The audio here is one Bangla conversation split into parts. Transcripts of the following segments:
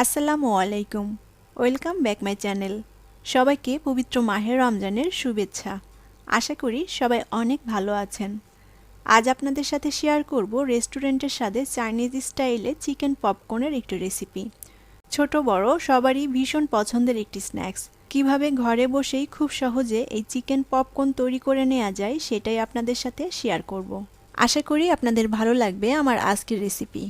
আসসালামু আলাইকুম, ওয়েলকাম ব্যাক মাই চ্যানেল। সবাইকে পবিত্র মাহে রমজানের শুভেচ্ছা। আশা করি সবাই অনেক ভালো আছেন। আজ আপনাদের সাথে শেয়ার করব রেস্টুরেন্টের স্বাদে চাইনিজ স্টাইলে চিকেন পপকর্নের একটি রেসিপি। ছোট বড় সবারই ভীষণ পছন্দের একটি স্ন্যাক্স। কিভাবে ঘরে বসেই খুব সহজে এই চিকেন পপকর্ন তৈরি করে নেওয়া যায় সেটাই আপনাদের সাথে শেয়ার করব। আশা করি আপনাদের ভালো লাগবে আমার আজকের রেসিপি।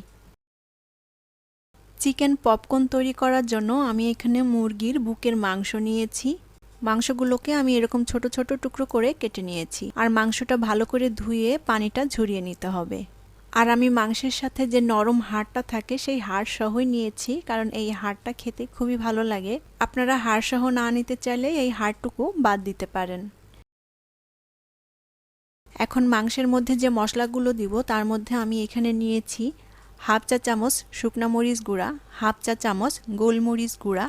চিকেন পপকর্ন তৈরি করার জন্য আমি এখানে মুরগির বুকের মাংস নিয়েছি। মাংসগুলোকে আমি এরকম ছোট ছোট টুকরো করে কেটে নিয়েছি। আর মাংসটা ভালো করে ধুয়ে পানিটা ঝরিয়ে নিতে হবে। আর আমি মাংসের সাথে যে নরম হাড়টা থাকে সেই হাড় সহই নিয়েছি, কারণ এই হাড়টা খেতে খুবই ভালো লাগে। আপনারা হাড় সহ না নিতে চাইলে এই হাড়টুকু বাদ দিতে পারেন। এখন মাংসের মধ্যে যে মশলাগুলো দিব তার মধ্যে আমি এখানে নিয়েছি হাফ চা চামচ শুকনা মরিচ গুঁড়া, হাফ চা চামচ গোলমরিচ গুঁড়া,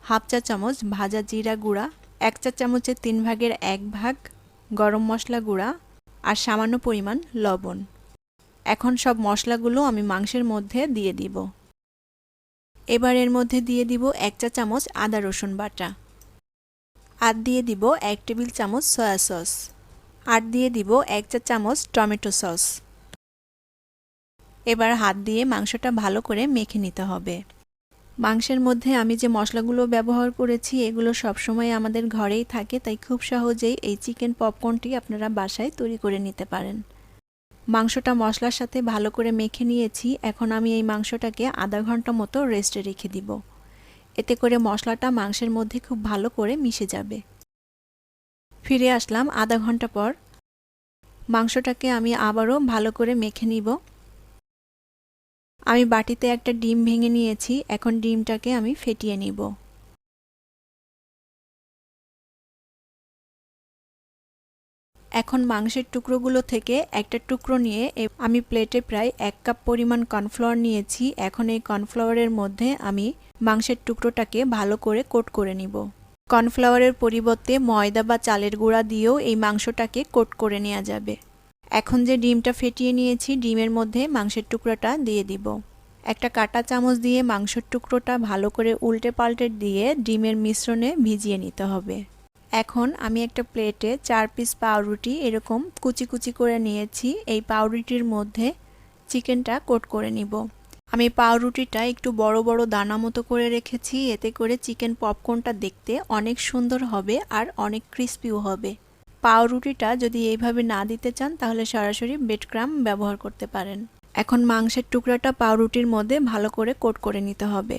হাফ চা চামচ ভাজা জিরা গুঁড়া, 1 চা চামচের 3 ভাগের 1 ভাগ গরম মশলা গুঁড়া আর সামান্য পরিমাণ লবণ। এখন সব মশলাগুলো আমি মাংসের মধ্যে দিয়ে দিব। এবার এর মধ্যে দিয়ে দিব 1 চা চামচ আদা রসুন বাটা, আর দিয়ে দিব 1 টেবিল চামচ সয়া সস, আর দিয়ে দিব 1 চা চামচ টমেটো সস। এবার হাত দিয়ে মাংসটা ভালো করে মেখে নিতে হবে। মাংসের মধ্যে আমি যে মশলাগুলো ব্যবহার করেছি এগুলো সবসময় আমাদের ঘরেই থাকে, তাই খুব সহজেই এই চিকেন পপকর্নটি আপনারা বাসায় তৈরি করে নিতে পারেন। মাংসটা মশলার সাথে ভালো করে মেখে নিয়েছি। এখন আমি এই মাংসটাকে আধা ঘন্টা মতো রেস্টে রেখে দিব। এতে করে মশলাটা মাংসের মধ্যে খুব ভালো করে মিশে যাবে। ফিরে আসলাম আধা ঘন্টা পর। মাংসটাকে আমি আবারও ভালো করে মেখে নিব। আমি বাটিতে একটা ডিম ভেঙে নিয়েছি। এখন ডিমটাকে আমি ফেটিয়ে নিব। এখন মাংসের টুকরোগুলো থেকে একটা টুকরো নিয়ে আমি প্লেটে প্রায় 1 কাপ পরিমাণ কর্নফ্লাওয়ার নিয়েছি। এখন এই কর্নফ্লাওয়ারের মধ্যে আমি মাংসের টুকরোটাকে ভালো করে কোট করে নিব। কর্নফ্লাওয়ারের পরিবর্তে ময়দা বা চালের গুঁড়া দিয়েও এই মাংসটাকে কোট করে নেওয়া যাবে। এখন যে ডিমটা ফেটিয়ে নিয়েছি ডিমের মধ্যে মাংসের টুকরোটা দিয়ে দিব। একটা কাঁটা চামচ দিয়ে মাংসের টুকরোটা ভালো করে উল্টে পাল্টে দিয়ে ডিমের মিশ্রণে ভিজিয়ে নিতে হবে। এখন আমি একটা প্লেটে 4 পিস পাউরুটি এরকম কুচি কুচি করে নিয়েছি। এই পাউরুটির মধ্যে চিকেনটা কোট করে নিব। আমি পাউরুটিটা একটু বড় বড় দানা মতো করে রেখেছি। এতে করে চিকেন পপকর্নটা দেখতে অনেক সুন্দর হবে আর অনেক ক্রিস্পিও হবে। পাউরুটিটা যদি এইভাবে না দিতে চান তাহলে সরাসরি ব্রেড ক্রাম্ব ব্যবহার করতে পারেন। এখন মাংসের টুকরাটা পাউরুটির মধ্যে ভালো করে কোট করে নিতে হবে।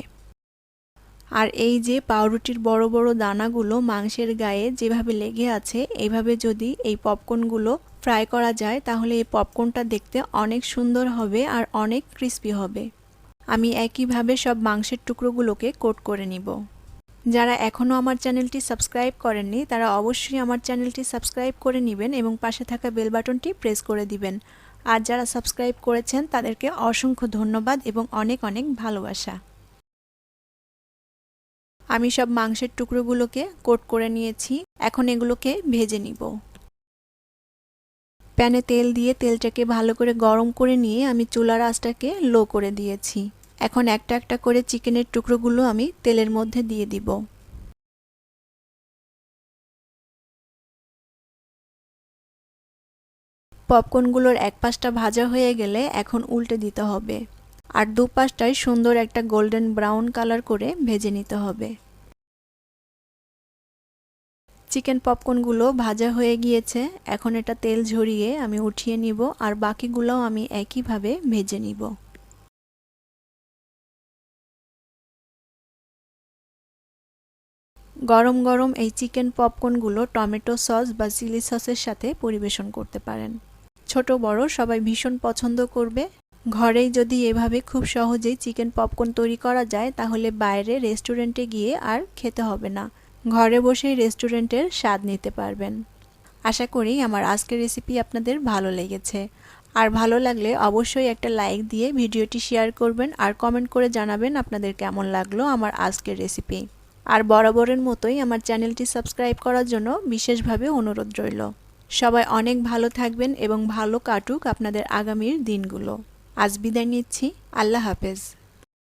আর এই যে পাউরুটির বড় বড় দানাগুলো মাংসের গায়ে যেভাবে লেগে আছে, এইভাবে যদি এই পপকর্নগুলো ফ্রাই করা যায় তাহলে এই পপকর্নটা দেখতে অনেক সুন্দর হবে আর অনেক ক্রিস্পি হবে। আমি একইভাবে সব মাংসের টুকরোগুলোকে কোট করে নিব। যারা এখনও আমার চ্যানেলটি সাবস্ক্রাইব করেননি তারা অবশ্যই আমার চ্যানেলটি সাবস্ক্রাইব করে নেবেন এবং পাশে থাকা বেল বাটনটি প্রেস করে দিবেন। আর যারা সাবস্ক্রাইব করেছেন তাদেরকে অসংখ্য ধন্যবাদ এবং অনেক অনেক ভালোবাসা। আমি সব মাংসের টুকরোগুলোকে কোট করে নিয়েছি। এখন এগুলোকে ভেজে নিব। প্যানে তেল দিয়ে তেলটাকে ভালো করে গরম করে নিয়ে আমি চুলার আঁচটাকে লো করে দিয়েছি। এখন একটা একটা করে চিকেনের টুকরোগুলো আমি তেলের মধ্যে দিয়ে দিব। পপকর্নগুলোর এক পাশটা ভাজা হয়ে গেলে এখন উল্টে দিতে হবে। আর দুপাশটাই সুন্দর একটা গোল্ডেন ব্রাউন কালার করে ভেজে নিতে হবে। চিকেন পপকর্নগুলো ভাজা হয়ে গিয়েছে। এখন এটা তেল ঝরিয়ে আমি উঠিয়ে নিব আর বাকিগুলোও আমি একইভাবে ভেজে নিব। গরম গরম এই চিকেন পপকর্নগুলো টমেটো সস বা চিলি সসের সাথে পরিবেশন করতে পারেন। ছোট বড় সবাই ভীষণ পছন্দ করবে। ঘরেই যদি এভাবে খুব সহজেই চিকেন পপকর্ন তৈরি করা যায় তাহলে বাইরে রেস্টুরেন্টে গিয়ে আর খেতে হবে না। ঘরে বসেই রেস্টুরেন্টের স্বাদ নিতে পারবেন। আশা করি আমার আজকের রেসিপি আপনাদের ভালো লেগেছে। আর ভালো লাগলে অবশ্যই একটা লাইক দিয়ে ভিডিওটি শেয়ার করবেন আর কমেন্ট করে জানাবেন আপনাদের কেমন লাগলো আমার আজকের রেসিপি। আর বরাবরের মতোই আমার চ্যানেলটি সাবস্ক্রাইব করার জন্য বিশেষভাবে অনুরোধ রইল। সবাই অনেক ভালো থাকবেন এবং ভালো কাটুক আপনাদের আগামীর দিনগুলো। আজ বিদায় নিচ্ছি। আল্লাহ হাফেজ।